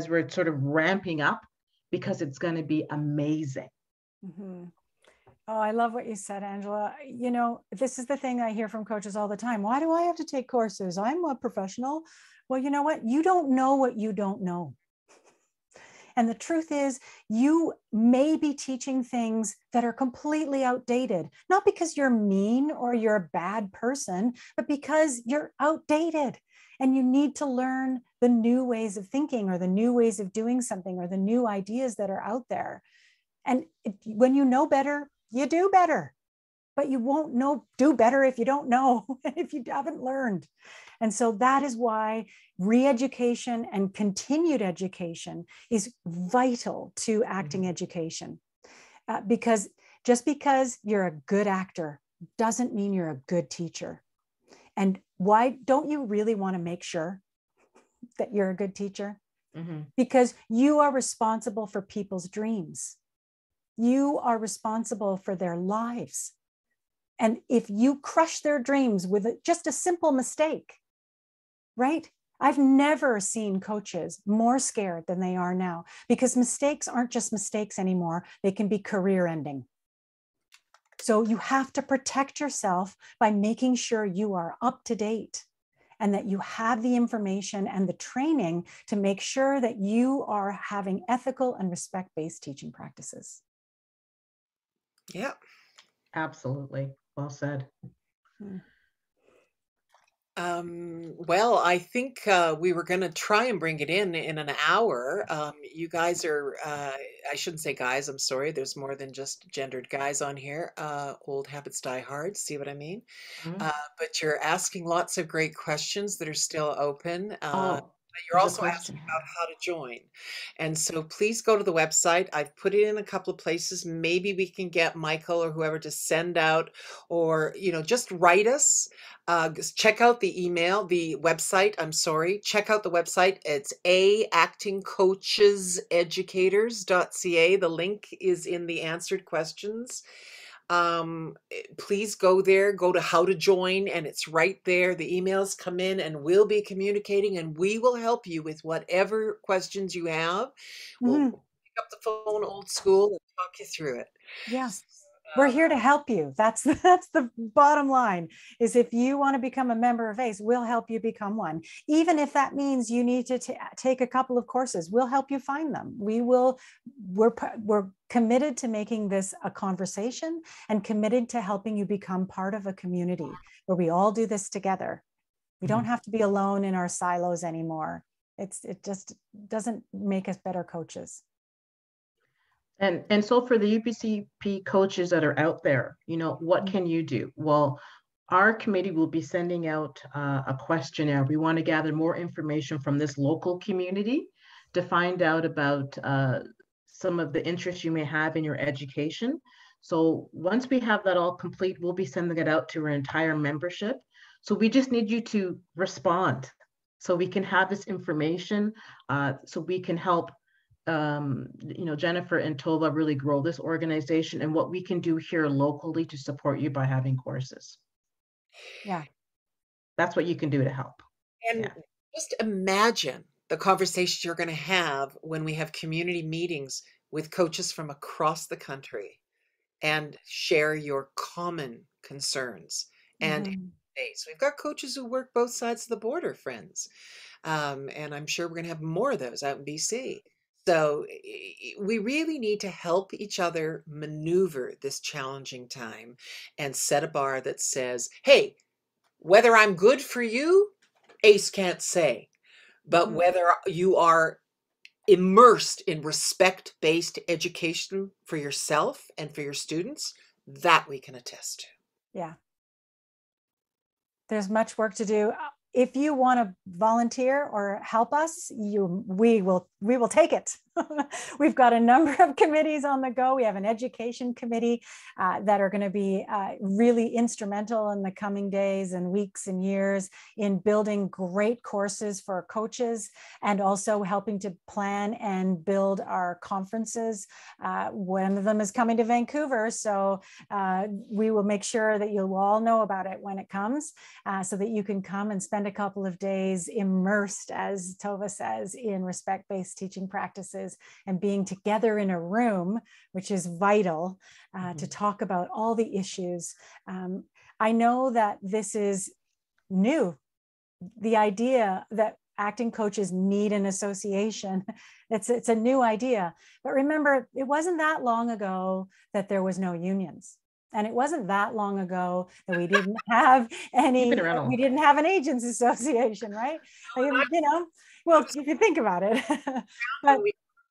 we're sort of ramping up, because it's going to be amazing. Oh, I love what you said, Angela. This is the thing I hear from coaches all the time. Why do I have to take courses? I'm a professional. Well, you know what? You don't know what you don't know. And the truth is, you may be teaching things that are completely outdated, not because you're mean or you're a bad person, but because you're outdated and you need to learn the new ways of thinking, or the new ways of doing something, or the new ideas that are out there. And when you know better, you do better, but you won't do better if you don't know, if you haven't learned. And so that is why re-education and continued education is vital to acting education. Because just because you're a good actor doesn't mean you're a good teacher. And why don't you really want to make sure that you're a good teacher? Mhm. Because you are responsible for people's dreams. You are responsible for their lives. And if you crush their dreams with just a simple mistake, right? I've never seen coaches more scared than they are now, because mistakes aren't just mistakes anymore. They can be career ending. So you have to protect yourself by making sure you are up to date and that you have the information and the training to make sure that you are having ethical and respect-based teaching practices. Yeah. Absolutely. Well said. Well, I think we were going to try and bring it in an hour. You guys are, I shouldn't say guys, I'm sorry. There's more than just gendered guys on here. Old habits die hard. See what I mean? Mhm. But you're asking lots of great questions that are still open. Oh, But you're there's a also question. asking about how to join. And so please go to the website. I've put it in a couple of places. Maybe we can get Michael or whoever to send out, or, just write us. Check out the email, the website. I'm sorry. Check out the website. It's actingcoacheseducators.ca. The link is in the answered questions. Please go there, go to how to join, and it's right there. The emails come in and we'll be communicating, and we will help you with whatever questions you have. We'll pick up the phone old school and talk you through it. Yeah. We're here to help you. That's the bottom line, is if you want to become a member of ACE, we'll help you become one. Even if that means you need to take a couple of courses, we'll help you find them. We're committed to making this a conversation and committed to helping you become part of a community where we all do this together. We don't have to be alone in our silos anymore. It just doesn't make us better coaches. And so for the UBCP coaches that are out there, what can you do? Well, our committee will be sending out a questionnaire. We want to gather more information from this local community to find out about some of the interests you may have in your education. So once we have that all complete, we'll be sending it out to our entire membership. So we just need you to respond so we can have this information, so we can help Jennifer and Tova really grow this organization, and what we can do here locally to support you by having courses. Yeah. That's what you can do to help. And just imagine the conversations you're going to have when we have community meetings with coaches from across the country and share your common concerns. And we've got coaches who work both sides of the border, friends. And I'm sure we're going to have more of those out in BC. So we really need to help each other maneuver this challenging time and set a bar that says, hey, whether I'm good for you, ACE can't say, but whether you are immersed in respect-based education for yourself and for your students, that we can attest to. Yeah. There's much work to do. If you want to volunteer or help us, we will take it. We've got a number of committees on the go. We have an education committee that are going to be really instrumental in the coming days and weeks and years in building great courses for coaches, and also helping to plan and build our conferences. One of them is coming to Vancouver, so we will make sure that you'll all know about it when it comes, so that you can come and spend a couple of days immersed, as Tova says, in respect-based teaching practices and being together in a room, which is vital to talk about all the issues. I know that this is new, the idea that acting coaches need an association. It's a new idea. But remember, it wasn't that long ago that there was no unions. And it wasn't that long ago that we didn't have we didn't have an agents association, right? Well, if you think about it. But,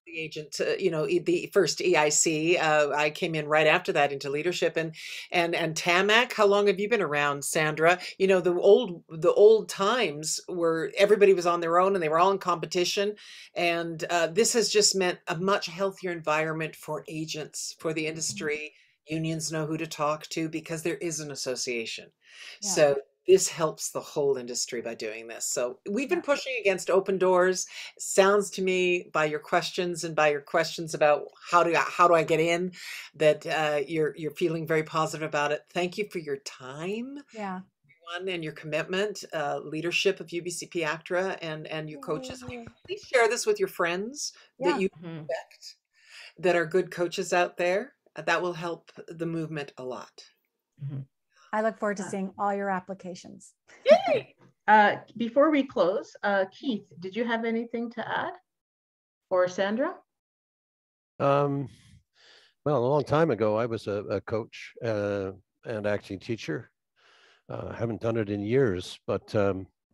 the agent, the first EIC, I came in right after that into leadership, and TAMAC. How long have you been around, Sandra? The old times where everybody was on their own and they were all in competition, and this has just meant a much healthier environment for agents, for the industry. Unions know who to talk to because there is an association. So this helps the whole industry by doing this. So we've been pushing against open doors. Sounds to me by your questions and by your questions about how do I get in, that you're feeling very positive about it. Thank you for your time. Yeah. And your commitment, leadership of UBCP ACTRA and your coaches. Please share this with your friends that you respect, that are good coaches out there. That will help the movement a lot. I look forward to seeing all your applications. Yay! Before we close, Keith, did you have anything to add? Or Sandra? Well, a long time ago, I was a coach and acting teacher. Haven't done it in years, but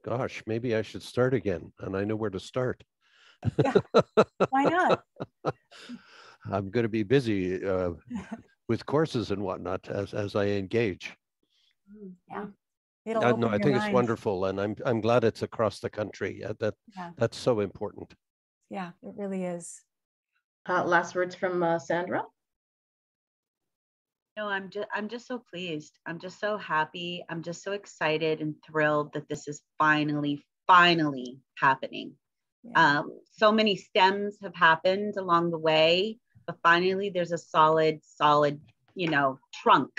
gosh, maybe I should start again, and I know where to start. Yeah, why not? I'm going to be busy with courses and whatnot as I engage. Yeah, it'll open No, I your think mind. it's wonderful, and I'm glad it's across the country. That's so important. Yeah, it really is. Last words from Sandra. No, I'm just so pleased. I'm just so happy. I'm just so excited and thrilled that this is finally happening. Yeah. So many stems have happened along the way, but finally there's a solid, trunk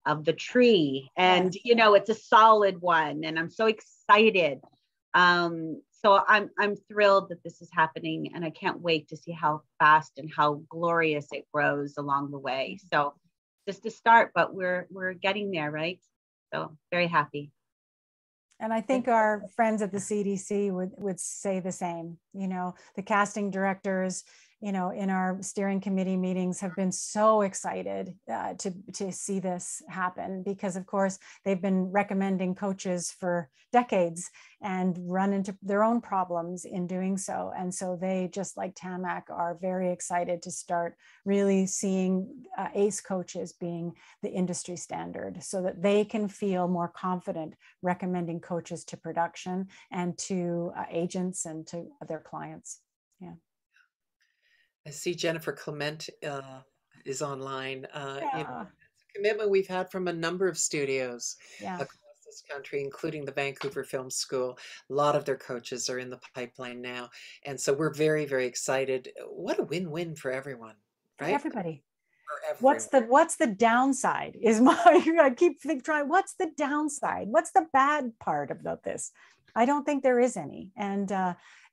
of the tree, and it's a solid one, and I'm so excited. So I'm thrilled that this is happening, and I can't wait to see how fast and how glorious it grows along the way. So just to start, but we're getting there, right? So very happy. And I think our friends at the CDC would say the same. The casting directors, in our steering committee meetings have been so excited to see this happen, because of course they've been recommending coaches for decades and run into their own problems in doing so. And so they, just like TAMAC, are very excited to start really seeing ACE coaches being the industry standard, so that they can feel more confident recommending coaches to production and to agents and to their clients. Yeah. I see Jennifer Clement is online. Yeah. It's a commitment we've had from a number of studios Yeah. across this country, including the Vancouver Film School. A lot of their coaches are in the pipeline now. And so we're very, very excited. What a win-win for everyone, right? For everybody. For everyone. What's the downside is I keep trying, what's the downside? What's the bad part about this? I don't think there is any.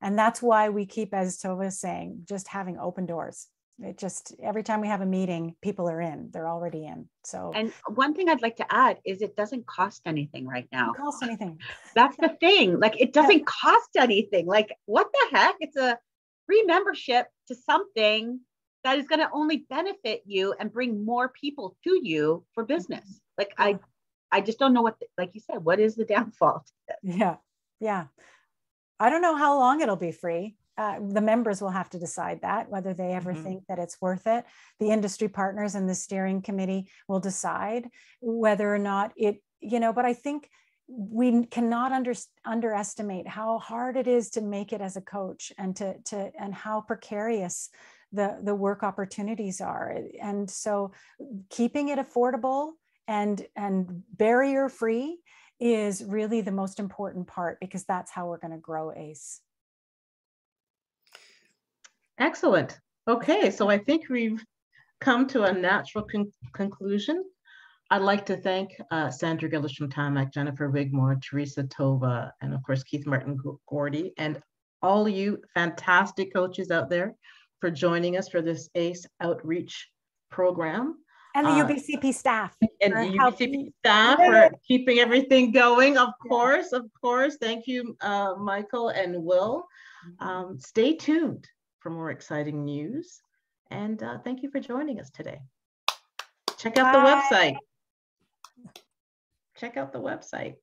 And that's why we keep, as Tova is saying, just having open doors. It just, every time we have a meeting, people are in, they're already in. So, and one thing I'd like to add is it doesn't cost anything right now. It doesn't cost anything. That's the thing. Like, it doesn't cost anything. Like, what the heck? It's a free membership to something that is going to only benefit you and bring more people to you for business. Like, I just don't know like you said, what is the downfall to this? Yeah. Yeah. I don't know how long it'll be free. The members will have to decide that, whether they ever think that it's worth it. The industry partners and the steering committee will decide whether or not but I think we cannot underestimate how hard it is to make it as a coach, and and how precarious the work opportunities are. And so keeping it affordable and barrier free is really the most important part, because that's how we're going to grow ACE. Excellent. Okay, so I think we've come to a natural conclusion. I'd like to thank Sandra Gillis from TAMAC, Jennifer Wigmore, Teresa Tova, and of course Keith Martin Gordy, and all you fantastic coaches out there for joining us for this ACE outreach program. And the UBCP staff. And the UBCP staff for keeping everything going, of course. Thank you, Michael and Will. Stay tuned for more exciting news. And thank you for joining us today. Check out the website. Check out the website.